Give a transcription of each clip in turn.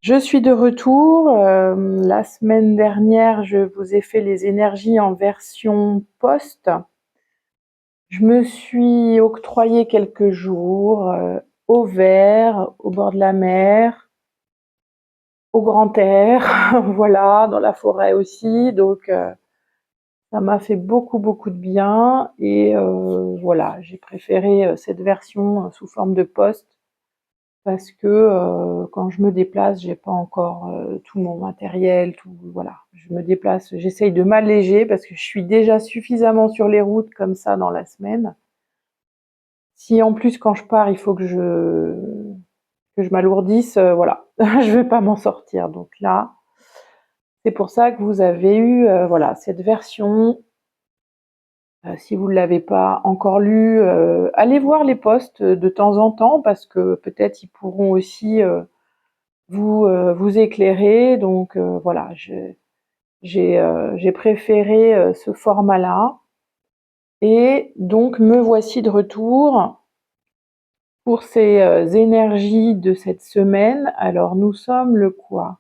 Je suis de retour. La semaine dernière, je vous ai fait les énergies en version post. Je me suis octroyé quelques jours au vert, au bord de la mer, au grand air, voilà, dans la forêt aussi. Donc, ça m'a fait beaucoup, beaucoup de bien. Et voilà, j'ai préféré cette version sous forme de post parce que quand je me déplace, j'ai pas encore tout mon matériel, tout, voilà. Je me déplace, j'essaye de m'alléger parce que je suis déjà suffisamment sur les routes comme ça dans la semaine. Si en plus quand je pars, il faut que je m'alourdisse, voilà, je vais pas m'en sortir. Donc là, c'est pour ça que vous avez eu voilà cette version. Si vous ne l'avez pas encore lu, allez voir les posts de temps en temps parce que peut-être ils pourront aussi vous éclairer. Donc voilà, j'ai préféré ce format-là. Et donc me voici de retour pour ces énergies de cette semaine. Alors nous sommes le quoi?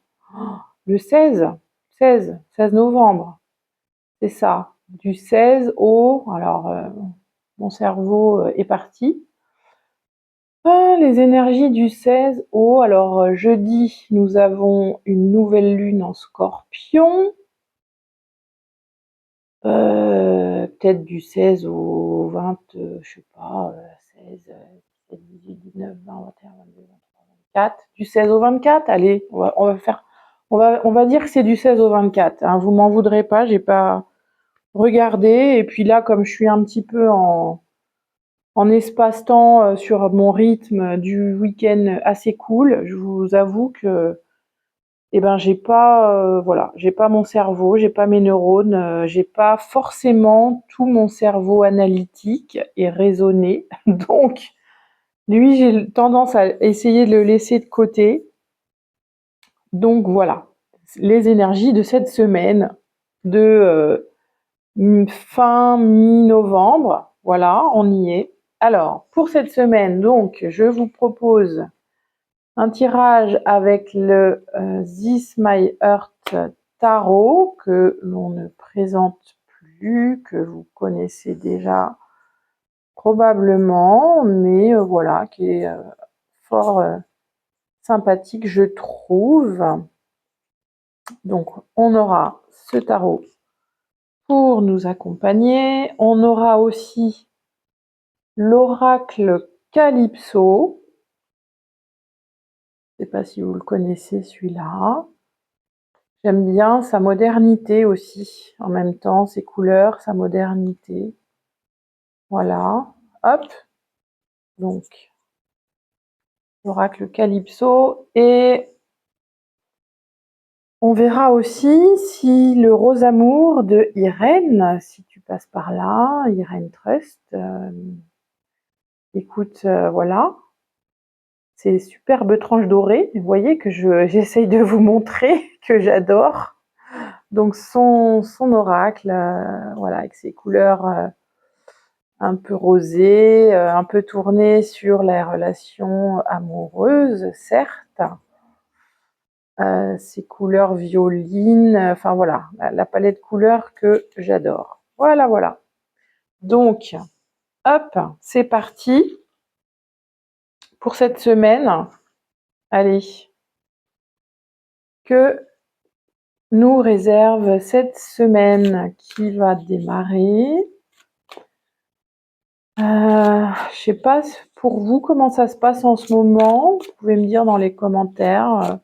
Le 16 novembre, c'est ça. Du 16 au... Alors mon cerveau est parti. Les énergies du 16 au... Alors jeudi, nous avons une nouvelle lune en Scorpion. Peut-être du 16 au 20, je sais pas, 16, 17, 18, 19, 20, 21, 22, 23, 24. Du 16 au 24, allez, on va dire que c'est du 16 au 24. Hein, vous m'en voudrez pas, j'ai pas regardé. Et puis là, comme je suis un petit peu en espace-temps sur mon rythme du week-end assez cool, je vous avoue que eh ben j'ai pas voilà, j'ai pas mon cerveau, j'ai pas mes neurones, j'ai pas forcément tout mon cerveau analytique et raisonné. Donc lui, j'ai tendance à essayer de le laisser de côté. Donc voilà, les énergies de cette semaine de fin mi-novembre, voilà, on y est. Alors, pour cette semaine, donc, je vous propose un tirage avec le This My Earth Tarot que l'on ne présente plus, que vous connaissez déjà probablement, mais voilà, qui est fort sympathique, je trouve. Donc, on aura ce tarot pour nous accompagner. On aura aussi l'oracle Calypso. Je ne sais pas si vous le connaissez celui-là. J'aime bien sa modernité aussi, en même temps, ses couleurs, sa modernité. Voilà, hop, donc l'oracle Calypso. Et on verra aussi si le rose amour de Irène, si tu passes par là, Irène Trust, écoute, voilà, ces superbes tranches dorées, vous voyez que j'essaye de vous montrer que j'adore. Donc son oracle, voilà, avec ses couleurs un peu rosées, un peu tournées sur les relations amoureuses, certes. Ces couleurs violines, enfin voilà, la palette de couleurs que j'adore. Voilà, voilà. Donc, hop, c'est parti pour cette semaine. Allez, que nous réserve cette semaine qui va démarrer. Je sais pas pour vous comment ça se passe en ce moment. Vous pouvez me dire dans les commentaires.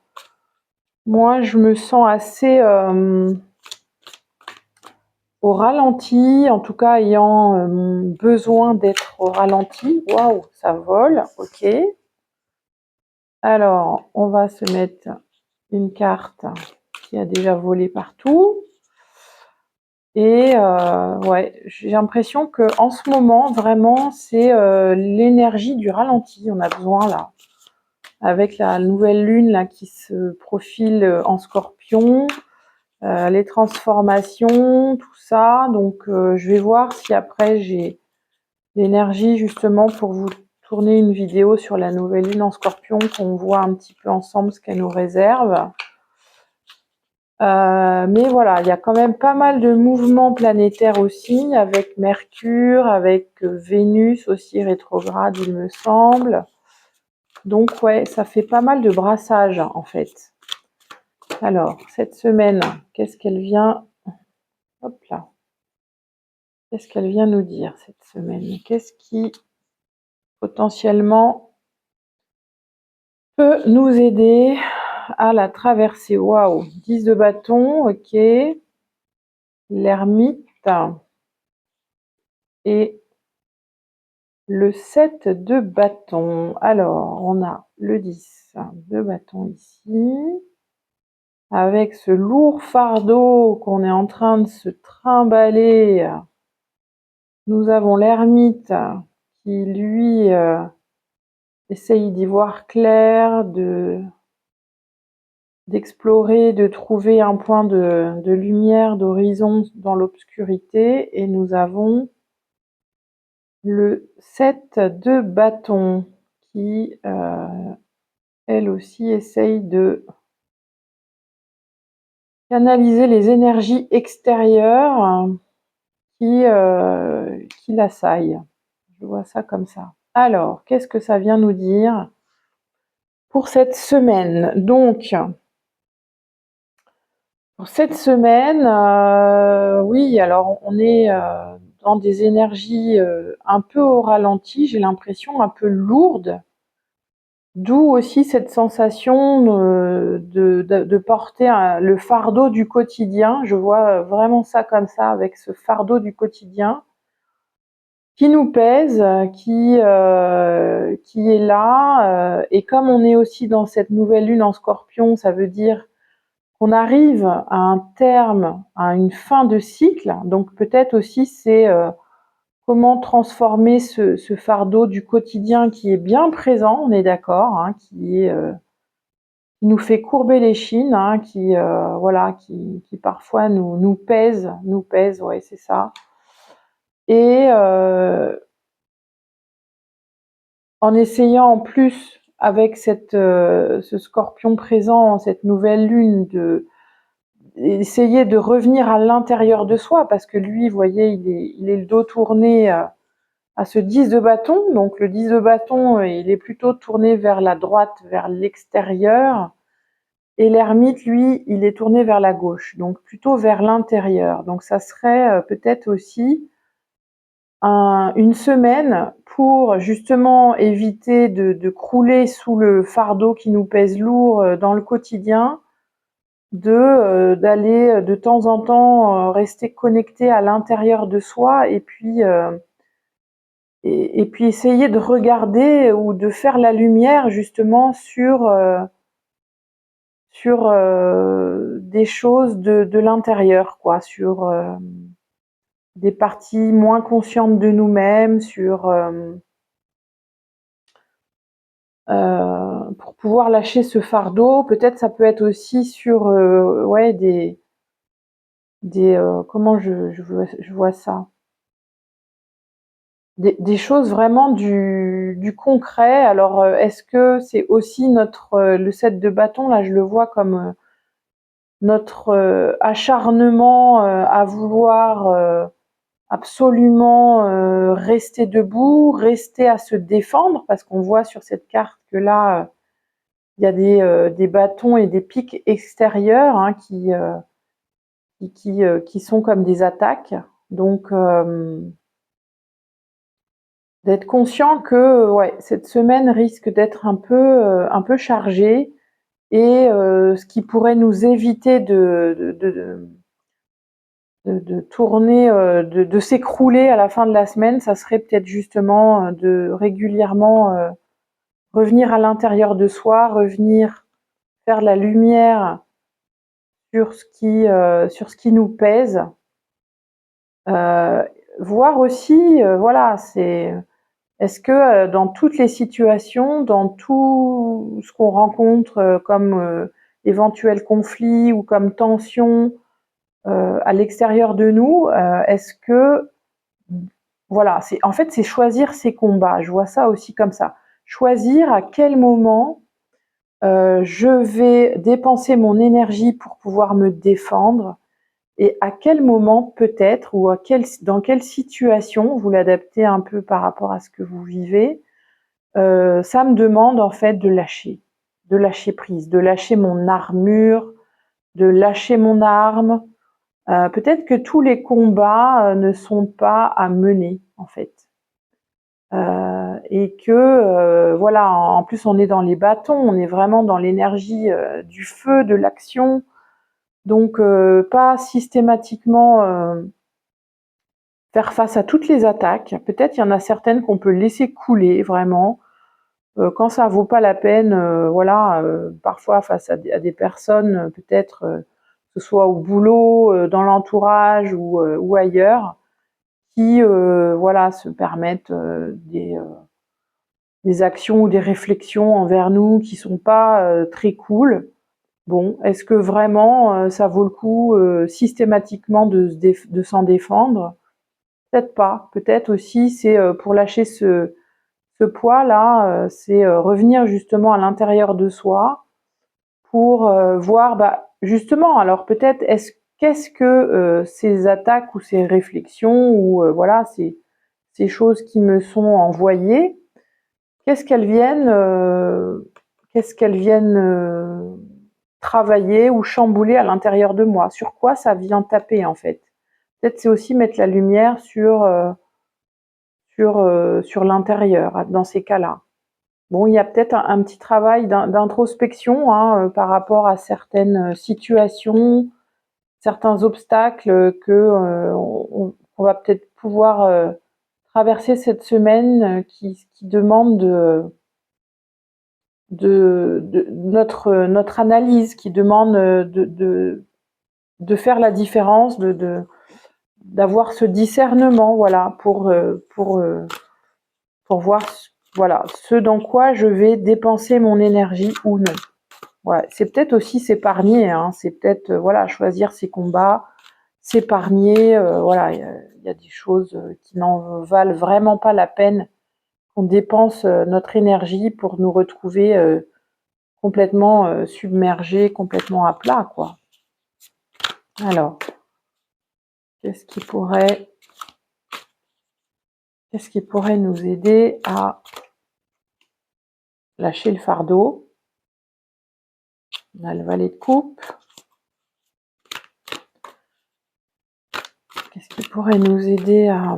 Moi, je me sens assez au ralenti, en tout cas ayant besoin d'être au ralenti. Waouh, ça vole, ok. Alors, on va se mettre une carte qui a déjà volé partout. Et ouais, j'ai l'impression que en ce moment, vraiment, c'est l'énergie du ralenti. On a besoin là, avec la nouvelle lune là qui se profile en Scorpion, les transformations, tout ça. Donc, je vais voir si après j'ai l'énergie justement pour vous tourner une vidéo sur la nouvelle lune en Scorpion, qu'on voit un petit peu ensemble ce qu'elle nous réserve. Mais voilà, il y a quand même pas mal de mouvements planétaires aussi, avec Mercure, avec Vénus aussi rétrograde, il me semble. Donc ouais, ça fait pas mal de brassage en fait. Alors, cette semaine, qu'est-ce qu'elle vient... Hop là. Qu'est-ce qu'elle vient nous dire cette semaine? Qu'est-ce qui potentiellement peut nous aider à la traverser? Waouh, 10 de bâton, ok. L'ermite et le 7 de bâton. Alors, on a le 10 de bâton ici, avec ce lourd fardeau qu'on est en train de se trimballer. Nous avons l'ermite qui, lui, essaye d'y voir clair, d'explorer, de trouver un point de lumière, d'horizon dans l'obscurité. Et nous avons le 7 de bâton qui, elle aussi, essaye de canaliser les énergies extérieures qui l'assaillent. Je vois ça comme ça. Alors, qu'est-ce que ça vient nous dire pour cette semaine? Donc, pour cette semaine, oui, alors on est dans des énergies un peu au ralenti, j'ai l'impression un peu lourdes, d'où aussi cette sensation de porter le fardeau du quotidien. Je vois vraiment ça comme ça, avec ce fardeau du quotidien qui nous pèse, qui est là. Et comme on est aussi dans cette nouvelle lune en Scorpion, ça veut dire qu'on arrive à un terme, à une fin de cycle. Donc peut-être aussi c'est comment transformer ce fardeau du quotidien qui est bien présent, on est d'accord, hein, qui nous fait courber les chines, hein, voilà, qui parfois nous pèse, ouais, c'est ça. Et en essayant en plus, avec ce Scorpion présent, cette nouvelle lune, essayer de revenir à l'intérieur de soi, parce que lui, vous voyez, il est le dos tourné à ce 10 de bâton. Donc le 10 de bâton, il est plutôt tourné vers la droite, vers l'extérieur. Et l'ermite, lui, il est tourné vers la gauche, donc plutôt vers l'intérieur. Donc ça serait peut-être aussi une semaine pour justement éviter de crouler sous le fardeau qui nous pèse lourd dans le quotidien, d'aller de temps en temps rester connecté à l'intérieur de soi, et puis essayer de regarder ou de faire la lumière justement sur des choses de l'intérieur, quoi, sur des parties moins conscientes de nous-mêmes, pour pouvoir lâcher ce fardeau. Peut-être ça peut être aussi sur ouais, comment je vois ça, des choses vraiment du concret. Alors est-ce que c'est aussi le 7 de bâton, là je le vois comme notre acharnement à vouloir absolument rester debout, rester à se défendre, parce qu'on voit sur cette carte que là, il y a des bâtons et des pics extérieurs, hein, qui sont comme des attaques. Donc, d'être conscient que ouais, cette semaine risque d'être un peu chargée, et ce qui pourrait nous éviter de tourner, de s'écrouler à la fin de la semaine, ça serait peut-être justement de régulièrement revenir à l'intérieur de soi, revenir faire la lumière sur ce qui nous pèse. Voir aussi, voilà, est-ce que dans toutes les situations, dans tout ce qu'on rencontre comme éventuel conflit ou comme tension à l'extérieur de nous, est-ce que voilà, en fait, c'est choisir ses combats. Je vois ça aussi comme ça. Choisir à quel moment je vais dépenser mon énergie pour pouvoir me défendre et à quel moment peut-être ou dans quelle situation, vous l'adaptez un peu par rapport à ce que vous vivez, ça me demande en fait de lâcher prise, de lâcher mon armure, de lâcher mon arme. Peut-être que tous les combats ne sont pas à mener en fait. Et que voilà, en plus on est dans les bâtons, on est vraiment dans l'énergie du feu, de l'action, donc pas systématiquement faire face à toutes les attaques. Peut-être il y en a certaines qu'on peut laisser couler vraiment quand ça vaut pas la peine. Voilà, parfois face à des personnes, peut-être que ce soit au boulot, dans l'entourage ou ailleurs, qui voilà se permettent des actions ou des réflexions envers nous qui sont pas très cool. Bon, est-ce que vraiment ça vaut le coup systématiquement de s'en défendre? Peut-être pas. Peut-être aussi c'est pour lâcher ce poids-là, c'est revenir justement à l'intérieur de soi pour voir, bah, justement, alors peut-être qu'est-ce que ces attaques ou ces réflexions ou voilà ces choses qui me sont envoyées, qu'est-ce qu'elles viennent, travailler ou chambouler à l'intérieur de moi? Sur quoi ça vient taper en fait? Peut-être c'est aussi mettre la lumière sur l'intérieur dans ces cas-là. Bon, il y a peut-être un petit travail d'introspection hein, par rapport à certaines situations, certains obstacles qu'on va peut-être pouvoir traverser cette semaine qui demande de notre analyse, qui demande de faire la différence, d'avoir ce discernement, voilà, pour voir, voilà, ce dans quoi je vais dépenser mon énergie ou non. Ouais, c'est peut-être aussi s'épargner, hein, c'est peut-être voilà, choisir ses combats, s'épargner, voilà, il y a des choses qui n'en valent vraiment pas la peine qu'on dépense notre énergie pour nous retrouver complètement submergés, complètement à plat, quoi. Alors, qu'est-ce qui pourrait nous aider à lâcher le fardeau? On a le valet de coupe. Qu'est-ce qui pourrait nous aider à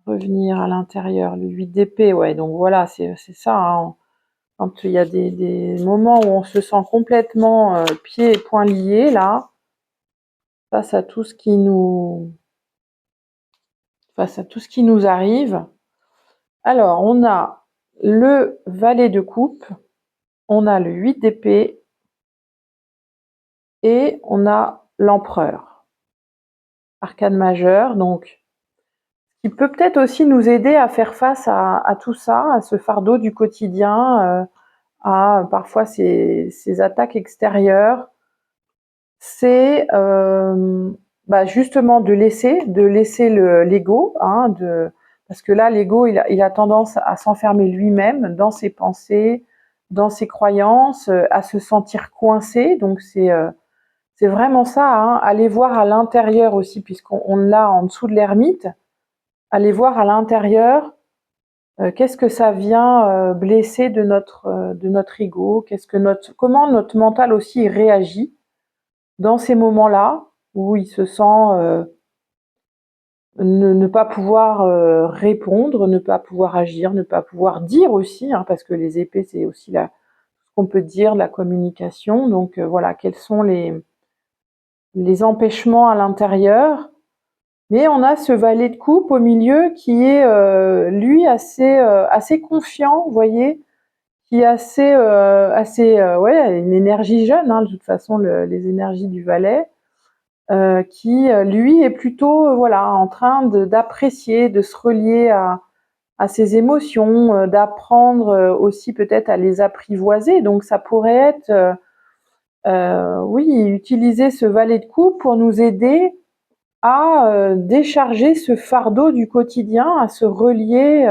revenir à l'intérieur? Le 8 d'épée, ouais, donc voilà, c'est ça, hein. Quand il y a des moments où on se sent complètement pieds et poings liés, là, face à tout ce qui nous arrive. Alors, on a le valet de coupe, on a le 8 d'épée et on a l'empereur. Arcane majeur, donc qui peut peut-être aussi nous aider à faire face à tout ça, à ce fardeau du quotidien, à parfois ces attaques extérieures. C'est bah justement de laisser l'ego, hein, parce que là l'ego il a tendance à s'enfermer lui-même dans ses pensées, dans ses croyances, à se sentir coincé. Donc c'est vraiment ça, hein, aller voir à l'intérieur aussi, puisqu'on l'a en dessous de l'ermite, aller voir à l'intérieur qu'est-ce que ça vient blesser de notre ego, comment notre mental aussi réagit dans ces moments-là où il se sent ne pas pouvoir répondre, ne pas pouvoir agir, ne pas pouvoir dire aussi, hein, parce que les épées c'est aussi ce qu'on peut dire, la communication. Donc voilà, quels sont les empêchements à l'intérieur. Mais on a ce valet de coupe au milieu qui est lui assez confiant, vous voyez, qui est assez ouais, une énergie jeune, hein, de toute façon les énergies du valet, qui lui est plutôt voilà en train d'apprécier, de se relier à ses émotions, d'apprendre aussi peut-être à les apprivoiser. Donc ça pourrait être oui, utiliser ce valet de coupe pour nous aider à décharger ce fardeau du quotidien, à se relier,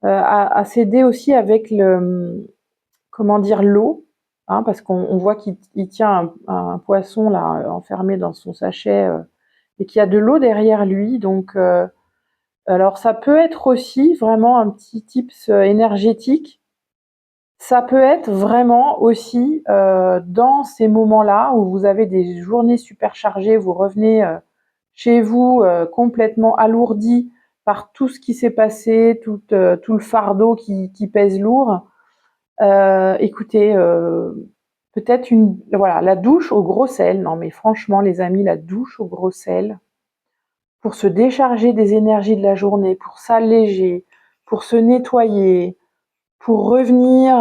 à s'aider aussi avec comment dire, l'eau, hein, parce qu'on voit qu'il tient un poisson là enfermé dans son sachet et qu'il y a de l'eau derrière lui. Donc, alors ça peut être aussi vraiment un petit tips énergétique. Ça peut être vraiment aussi dans ces moments-là où vous avez des journées super chargées, vous revenez chez vous complètement alourdi par tout ce qui s'est passé, tout le fardeau qui pèse lourd. Écoutez, peut-être voilà, la douche au gros sel. Non, mais franchement, les amis, la douche au gros sel pour se décharger des énergies de la journée, pour s'alléger, pour se nettoyer, pour revenir,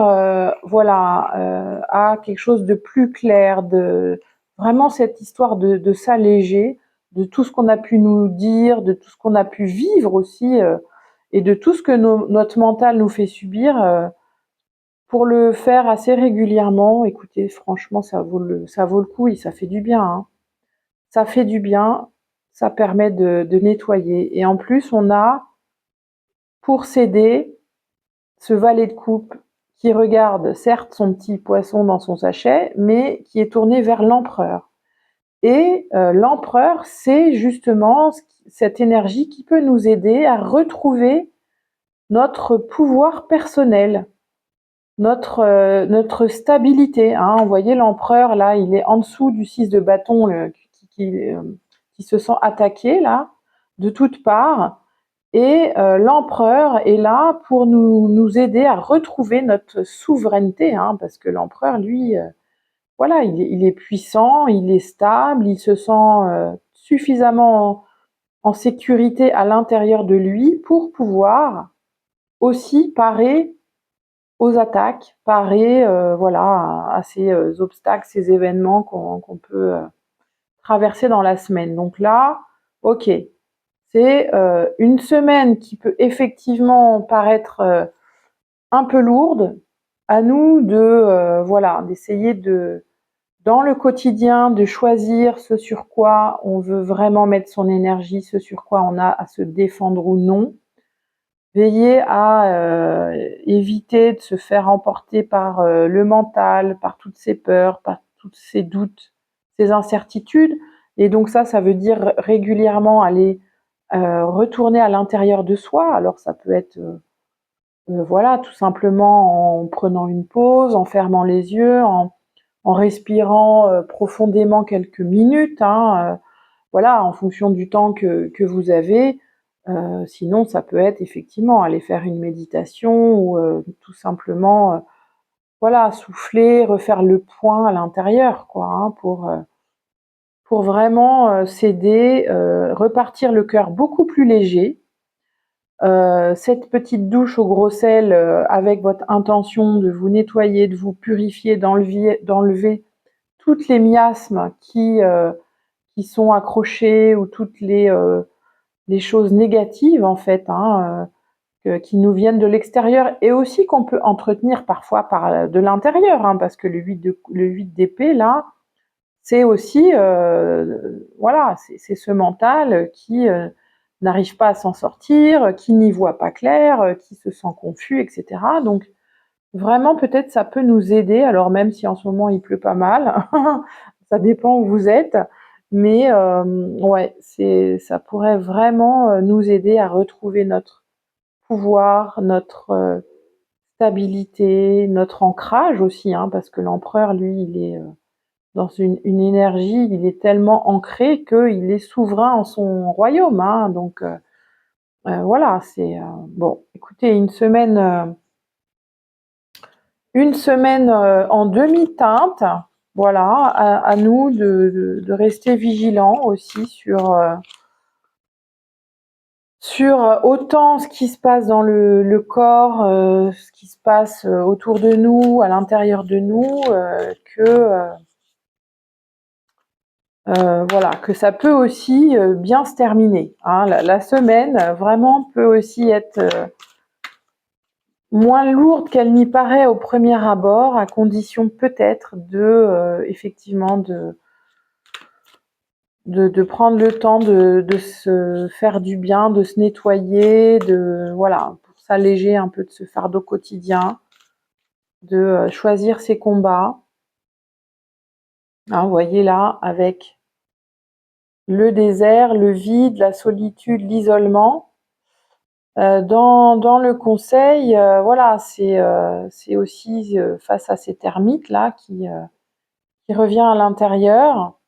voilà, à quelque chose de plus clair, de vraiment cette histoire de s'alléger de tout ce qu'on a pu nous dire, de tout ce qu'on a pu vivre aussi, et de tout ce que notre mental nous fait subir. Pour le faire assez régulièrement, écoutez, franchement, ça vaut le coup et ça fait du bien, hein. Ça fait du bien, ça permet de nettoyer. Et en plus, on a, pour s'aider, ce valet de coupe qui regarde certes son petit poisson dans son sachet, mais qui est tourné vers l'empereur. Et l'empereur, c'est justement cette énergie qui peut nous aider à retrouver notre pouvoir personnel, notre stabilité, hein. Vous voyez l'empereur là, il est en dessous du 6 de bâton qui se sent attaqué là de toutes parts. Et l'empereur est là pour nous aider à retrouver notre souveraineté, hein, parce que l'empereur, lui, voilà, il est puissant, il est stable, il se sent suffisamment en sécurité à l'intérieur de lui pour pouvoir aussi parer aux attaques, parer voilà, à ces obstacles, ces événements qu'on peut traverser dans la semaine. Donc là, ok, c'est une semaine qui peut effectivement paraître un peu lourde. À nous de voilà, d'essayer dans le quotidien, de choisir ce sur quoi on veut vraiment mettre son énergie, ce sur quoi on a à se défendre ou non. Veiller à éviter de se faire emporter par le mental, par toutes ces peurs, par tous ces doutes, ces incertitudes. Et donc ça veut dire régulièrement aller retourner à l'intérieur de soi. Alors ça peut être voilà, tout simplement en prenant une pause, en fermant les yeux, en respirant profondément quelques minutes, hein, voilà, en fonction du temps que vous avez. Sinon, ça peut être effectivement aller faire une méditation ou tout simplement, voilà, souffler, refaire le point à l'intérieur, quoi, hein, pour vraiment s'aider, repartir le cœur beaucoup plus léger. Cette petite douche au gros sel avec votre intention de vous nettoyer, de vous purifier, d'enlever toutes les miasmes qui sont accrochées ou toutes les choses négatives en fait, hein, qui nous viennent de l'extérieur et aussi qu'on peut entretenir parfois par de l'intérieur, hein, parce que le 8 d'épée là, c'est aussi voilà, c'est ce mental qui n'arrive pas à s'en sortir, qui n'y voit pas clair, qui se sent confus, etc. Donc vraiment peut-être ça peut nous aider. Alors même si en ce moment il pleut pas mal, ça dépend où vous êtes, mais ouais, ça pourrait vraiment nous aider à retrouver notre pouvoir, notre stabilité, notre ancrage aussi, hein, parce que l'empereur, lui, il est dans une énergie, il est tellement ancré qu'il est souverain en son royaume, hein, donc voilà, c'est bon. Écoutez, une semaine en demi-teinte, voilà, à nous de rester vigilants aussi sur autant ce qui se passe dans le corps, ce qui se passe autour de nous, à l'intérieur de nous, que voilà, que ça peut aussi bien se terminer, hein. La semaine vraiment peut aussi être moins lourde qu'elle n'y paraît au premier abord, à condition peut-être de effectivement de prendre le temps de se faire du bien, de se nettoyer, voilà, pour s'alléger un peu de ce fardeau quotidien, de choisir ses combats. Hein, vous voyez là, avec le désert, le vide, la solitude, l'isolement. Dans le conseil, voilà, c'est aussi face à cette ermite là qui revient à l'intérieur,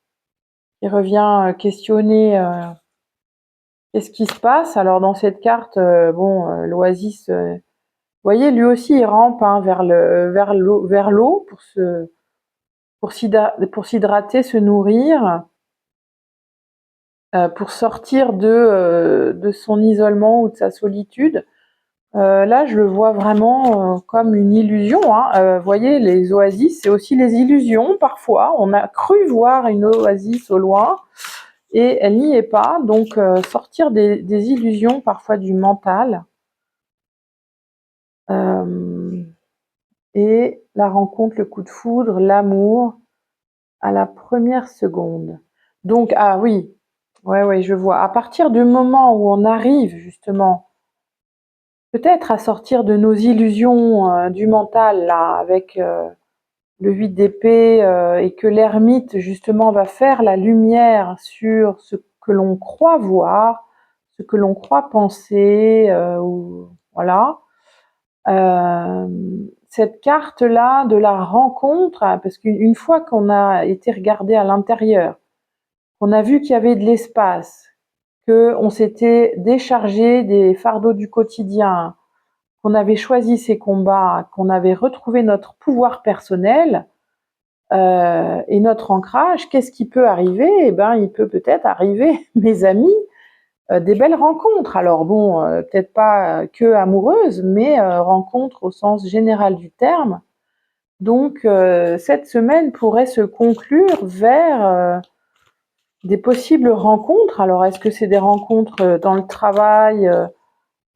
qui revient questionner qu'est-ce qui se passe. Alors dans cette carte, bon, l'oasis, vous voyez, lui aussi il rampe hein, vers l'eau pour s'hydrater, se nourrir, pour sortir de son isolement ou de sa solitude. Là, je le vois vraiment comme une illusion. Hein. Vous voyez, les oasis, c'est aussi les illusions. Parfois, on a cru voir une oasis au loin et elle n'y est pas. Donc, sortir des illusions, parfois du mental. Et la rencontre, le coup de foudre, l'amour à la première seconde. Donc, ah oui, ouais, je vois. À partir du moment où on arrive justement peut-être à sortir de nos illusions du mental, là, avec le 8 d'épée, et que l'ermite, justement, va faire la lumière sur ce que l'on croit voir, ce que l'on croit penser, voilà. Cette carte-là de la rencontre, parce qu'une fois qu'on a été regardé à l'intérieur, qu'on a vu qu'il y avait de l'espace, qu'on s'était déchargé des fardeaux du quotidien, qu'on avait choisi ces combats, qu'on avait retrouvé notre pouvoir personnel et notre ancrage, qu'est-ce qui peut arriver? Eh ben, il peut peut-être arriver, mes amis, des belles rencontres. Alors bon, peut-être pas que amoureuses, mais rencontres au sens général du terme. Donc, cette semaine pourrait se conclure vers des possibles rencontres. Alors, est-ce que c'est des rencontres dans le travail,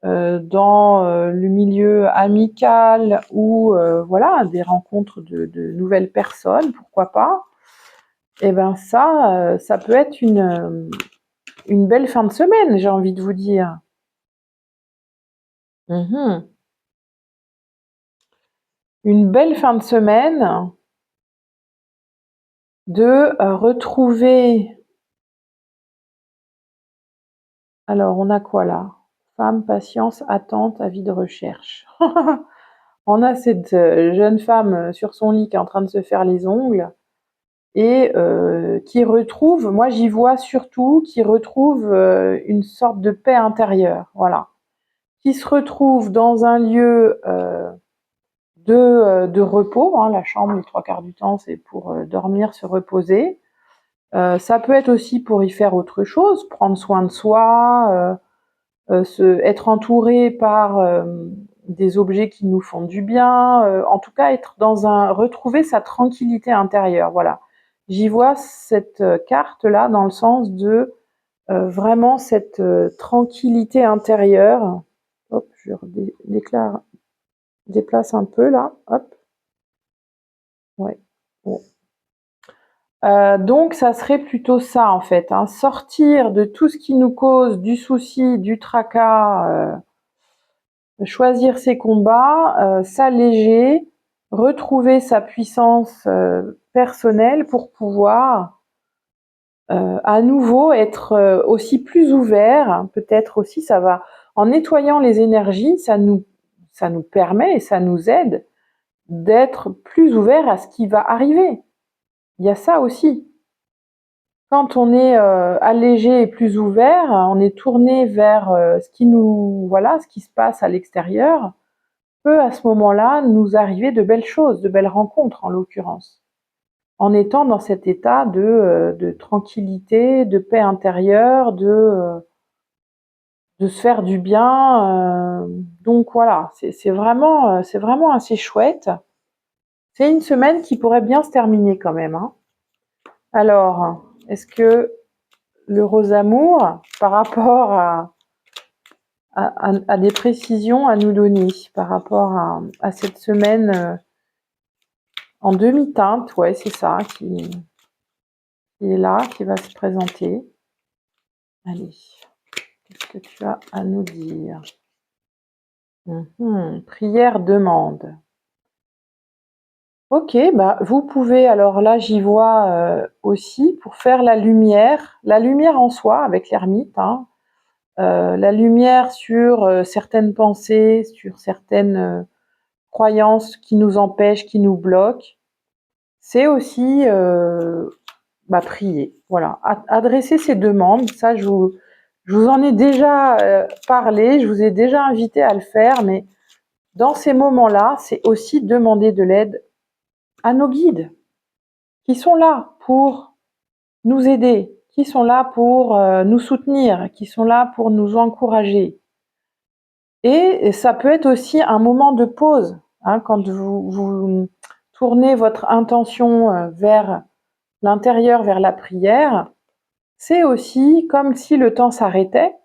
dans le milieu amical ou voilà, des rencontres de nouvelles personnes, pourquoi pas? Et ben ça peut être une belle fin de semaine, j'ai envie de vous dire. Une belle fin de semaine de retrouver. Alors, on a quoi là? Femme, patience, attente, avis de recherche. On a cette jeune femme sur son lit qui est en train de se faire les ongles et qui retrouve, moi j'y vois surtout, qui retrouve une sorte de paix intérieure, voilà. Qui se retrouve dans un lieu de repos, hein, la chambre, les 3 quarts du temps, c'est pour dormir, se reposer. Ça peut être aussi pour y faire autre chose, prendre soin de soi, être entouré par des objets qui nous font du bien, en tout cas être retrouver sa tranquillité intérieure, voilà. J'y vois cette carte-là dans le sens de vraiment cette tranquillité intérieure. Hop, je déplace un peu là, hop, ouais. Bon. Donc ça serait plutôt ça en fait, hein, sortir de tout ce qui nous cause du souci, du tracas, choisir ses combats, s'alléger, retrouver sa puissance personnelle pour pouvoir à nouveau être aussi plus ouvert. Hein, peut-être aussi ça va, en nettoyant les énergies, ça nous permet et ça nous aide d'être plus ouvert à ce qui va arriver. Il y a ça aussi. Quand on est allégé et plus ouvert, on est tourné vers ce qui se passe à l'extérieur, peut à ce moment-là nous arriver de belles choses, de belles rencontres en l'occurrence, en étant dans cet état de tranquillité, de paix intérieure, de se faire du bien. Donc voilà, c'est vraiment assez chouette. C'est une semaine qui pourrait bien se terminer quand même. Hein. Alors, est-ce que le rose amour, par rapport à des précisions à nous donner, par rapport à cette semaine en demi-teinte, ouais, c'est ça, qui qui est là, qui va se présenter. Allez, qu'est-ce que tu as à nous dire? Prière, demande. Ok, bah vous pouvez, alors là j'y vois aussi, pour faire la lumière en soi avec l'ermite, hein, la lumière sur certaines pensées, sur certaines croyances qui nous empêchent, qui nous bloquent. C'est aussi prier, voilà, adresser ces demandes. Ça, je vous en ai déjà parlé, je vous ai déjà invité à le faire, mais dans ces moments-là, c'est aussi demander de l'aide à nos guides, qui sont là pour nous aider, qui sont là pour nous soutenir, qui sont là pour nous encourager. Et ça peut être aussi un moment de pause, hein, quand vous tournez votre intention vers l'intérieur, vers la prière. C'est aussi comme si le temps s'arrêtait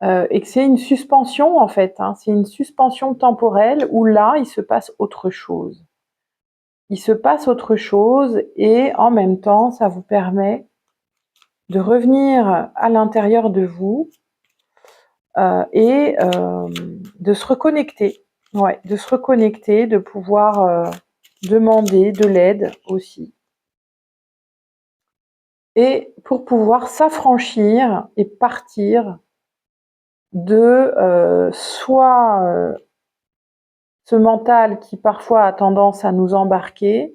et que c'est une suspension en fait, hein, c'est une suspension temporelle où là, il se passe autre chose. Il se passe autre chose et en même temps, ça vous permet de revenir à l'intérieur de vous et de se reconnecter. Ouais, de se reconnecter, de pouvoir demander de l'aide aussi. Et pour pouvoir s'affranchir et partir de soit ce mental qui parfois a tendance à nous embarquer,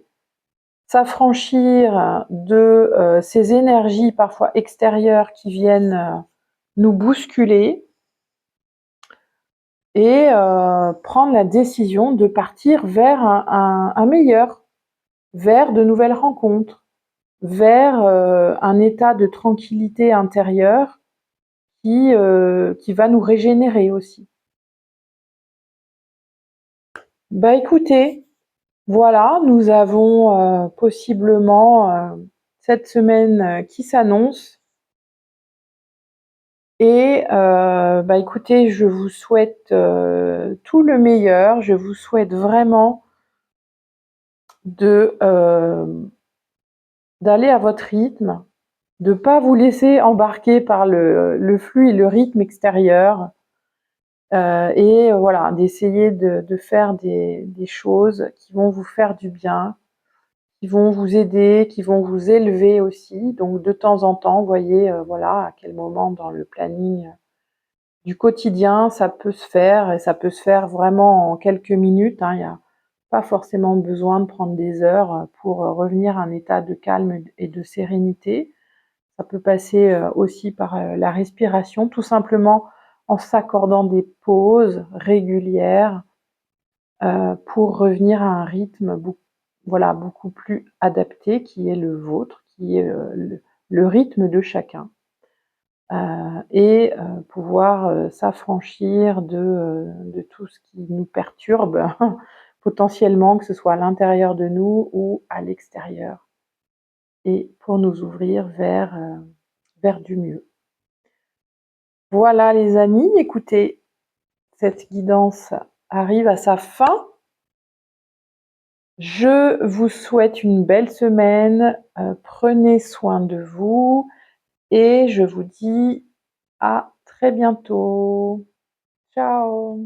s'affranchir de ces énergies parfois extérieures qui viennent nous bousculer et prendre la décision de partir vers un meilleur, vers de nouvelles rencontres, vers un état de tranquillité intérieure qui va nous régénérer aussi. Bah écoutez, voilà, nous avons possiblement cette semaine qui s'annonce. Et bah écoutez, je vous souhaite tout le meilleur. Je vous souhaite vraiment de d'aller à votre rythme, de pas vous laisser embarquer par le flux et le rythme extérieur, et voilà, d'essayer de faire des choses qui vont vous faire du bien, qui vont vous aider, qui vont vous élever aussi. Donc de temps en temps, voyez, voilà, à quel moment dans le planning du quotidien ça peut se faire, et ça peut se faire vraiment en quelques minutes, hein. Il n'y a pas forcément besoin de prendre des heures pour revenir à un état de calme et de sérénité. Ça peut passer aussi par la respiration, tout simplement en s'accordant des pauses régulières pour revenir à un rythme voilà, beaucoup plus adapté, qui est le vôtre, qui est le rythme de chacun. Et pouvoir s'affranchir de tout ce qui nous perturbe potentiellement, que ce soit à l'intérieur de nous ou à l'extérieur, et pour nous ouvrir vers du mieux. Voilà les amis, écoutez, cette guidance arrive à sa fin. Je vous souhaite une belle semaine, prenez soin de vous et je vous dis à très bientôt. Ciao.